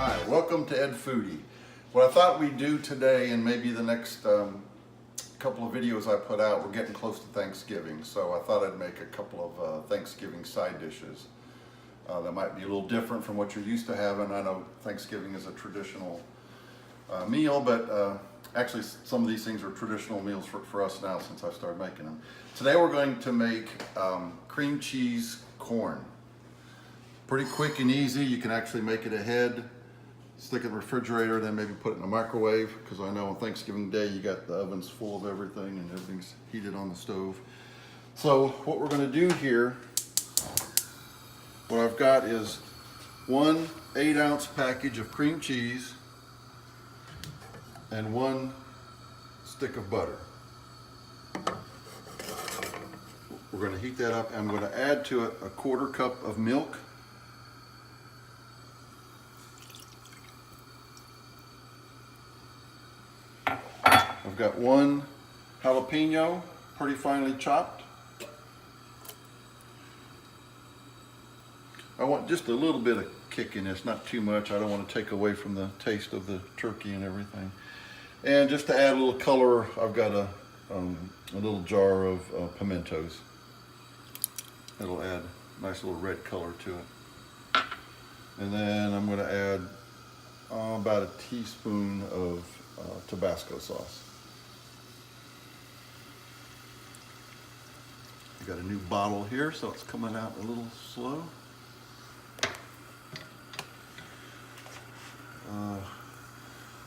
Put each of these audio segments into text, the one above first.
Hi, welcome to Ed Foodie. What I thought we'd do today, and maybe the next couple of videos I put out, we're getting close to Thanksgiving, so I thought I'd make a couple of Thanksgiving side dishes that might be a little different from what you're used to having. I know Thanksgiving is a traditional meal, but actually some of these things are traditional meals for us now since I started making them. Today we're going to make cream cheese corn. Pretty quick and easy. You can actually make it ahead, stick it in the refrigerator, then maybe put it in the microwave, because I know on Thanksgiving Day you got the ovens full of everything and everything's heated on the stove. So what we're going to do here, what I've got is one 8-ounce package of cream cheese and one stick of butter. We're going to heat that up. I'm going to add to it a 1/4 cup of milk. I've got one jalapeno, pretty finely chopped. I want just a little bit of kick in this, not too much. I don't want to take away from the taste of the turkey and everything. And just to add a little color, I've got a little jar of PIMENTOs. It'll add a nice little red color to it. And then I'm going to add about a teaspoon of Tabasco sauce. I got a new bottle here, so it's coming out a little slow.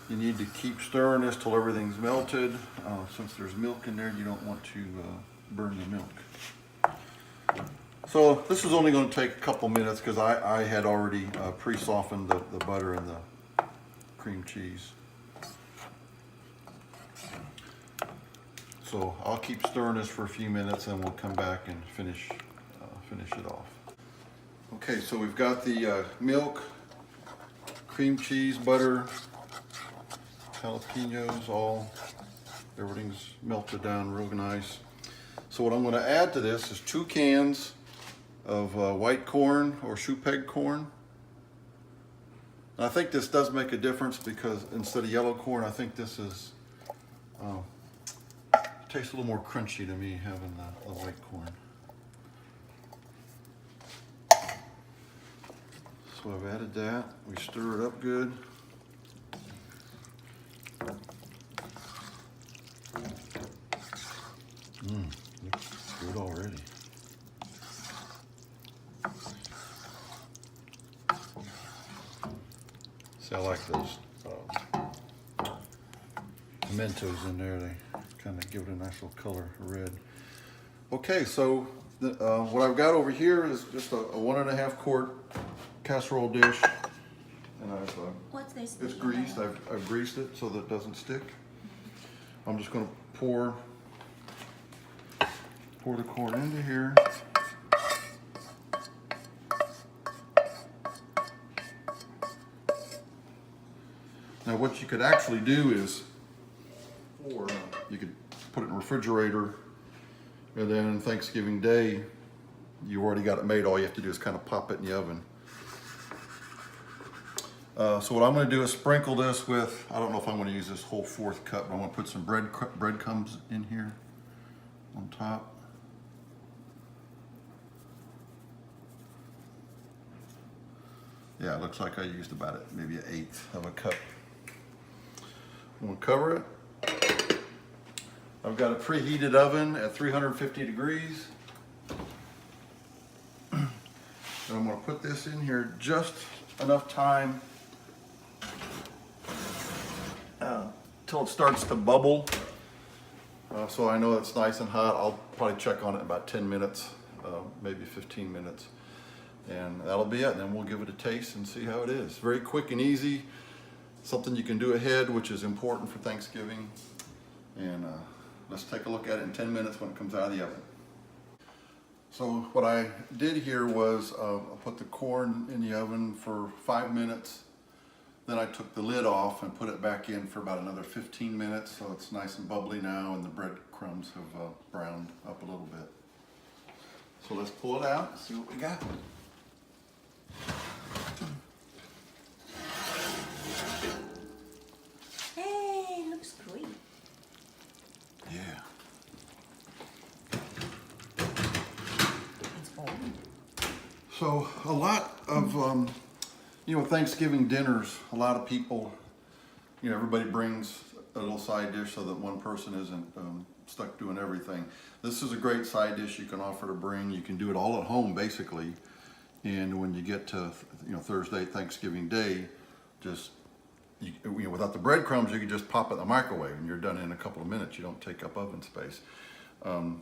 You need to keep stirring this till everything's melted. Since there's milk in there, you don't want to burn the milk. So this is only going to take a couple minutes because I had already pre-softened the butter and the cream cheese. So I'll keep stirring this for a few minutes and we'll come back and finish it off. Okay, so we've got the milk, cream cheese, butter, jalapenos, everything's melted down real nice. So what I'm going to add to this is 2 cans of white corn or shoe peg corn. And I think this does make a difference because instead of yellow corn, I think this is tastes a little more crunchy to me having the white corn. So I've added that. We stir it up good. Looks good already. See, I like those PIMENTOs in there. They kind of give it a nice little color, red. Okay, so what I've got over here is just a 1.5 quart casserole dish, and it's greased. I've greased it so that it doesn't stick. I'm just going to pour the corn into here. Now what you could actually do is, you could put it in the refrigerator, and then Thanksgiving Day, you already got it made. All you have to do is kind of pop it in the oven. So what I'm going to do is sprinkle this with, I don't know if I'm going to use this whole 4th cup, but I'm going to put some breadcrumbs in here on top. Yeah, it looks like I used about maybe 1/8 of a cup. I'm going to cover it. I've got a preheated oven at 350 degrees. And I'm going to put this in here just enough time till it starts to bubble. So I know it's nice and hot. I'll probably check on it in about 10 minutes, maybe 15 minutes. And that'll be it. And then we'll give it a taste and see how it is. Very quick and easy. Something you can do ahead, which is important for Thanksgiving. And let's take a look at it in 10 minutes when it comes out of the oven. So what I did here was I put the corn in the oven for 5 minutes. Then I took the lid off and put it back in for about another 15 minutes. So it's nice and bubbly now, and the breadcrumbs have browned up a little bit. So let's pull it out and see what we got. So a lot of, Thanksgiving dinners, a lot of people, everybody brings a little side dish so that one person isn't stuck doing everything. This is a great side dish you can offer to bring. You can do it all at home, basically. And when you get to, Thursday, Thanksgiving Day, just, without the breadcrumbs, you can just pop it in the microwave and you're done in a couple of minutes. You don't take up oven space.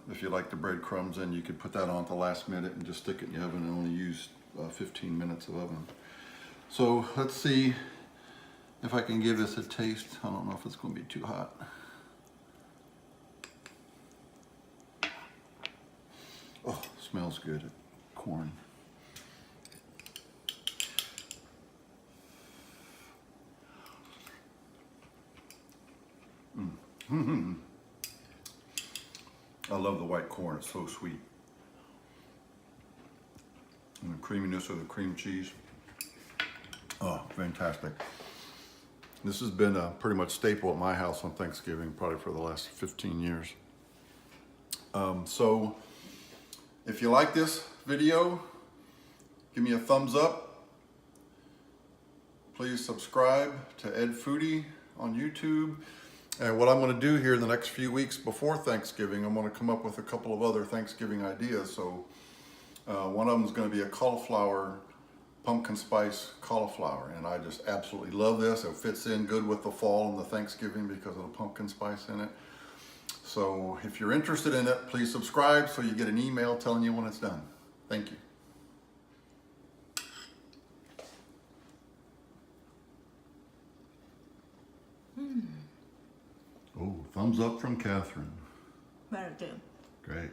If you like the breadcrumbs, then you could put that on at the last minute and just stick it in the oven and only use 15 minutes of oven. So let's see if I can give this a taste. I don't know if it's going to be too hot. Oh, smells good. Corn. I love the white corn, it's so sweet. And the creaminess of the cream cheese. Oh, fantastic. This has been a pretty much staple at my house on Thanksgiving, probably for the last 15 years. So if you like this video, give me a thumbs up. Please subscribe to Ed Foodie on YouTube. And what I'm going to do here in the next few weeks before Thanksgiving, I'm going to come up with a couple of other Thanksgiving ideas. So one of them is going to be a cauliflower, pumpkin spice cauliflower. And I just absolutely love this. It fits in good with the fall and the Thanksgiving because of the pumpkin spice in it. So if you're interested in it, please subscribe so you get an email telling you when it's done. Thank you. Oh, thumbs up from Catherine. Very good. Great.